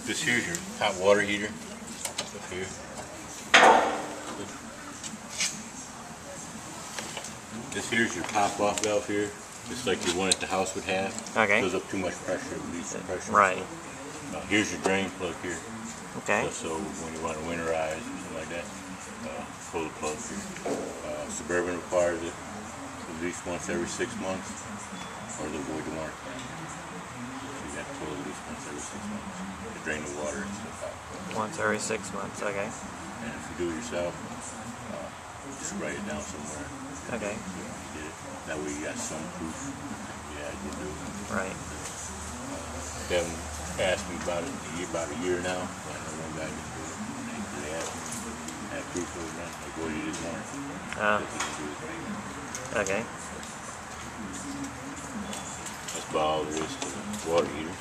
This here's your hot water heater. Up here. This here's your pop-off valve here, just like the one at the house would have. Okay. Goes up too much pressure, it releases pressure. Right. Here's your drain plug here. Okay. So when you want to winterize or something like that, pull the plug here. Suburban requires it at least once every 6 months, or they'll void the warranty. So you have to pull it at least once every 6 months to drain the water and stuff out. Once every 6 months. Okay. And if you do it yourself, just write it down somewhere. Okay. You did it. That way you got some proof. Yeah, you do. Right. They haven't asked me about it about a year now. I know one guy just did it. They asked me, I have proof of it, man. Like, what do you just want? Okay. That's about all there is to the water heater.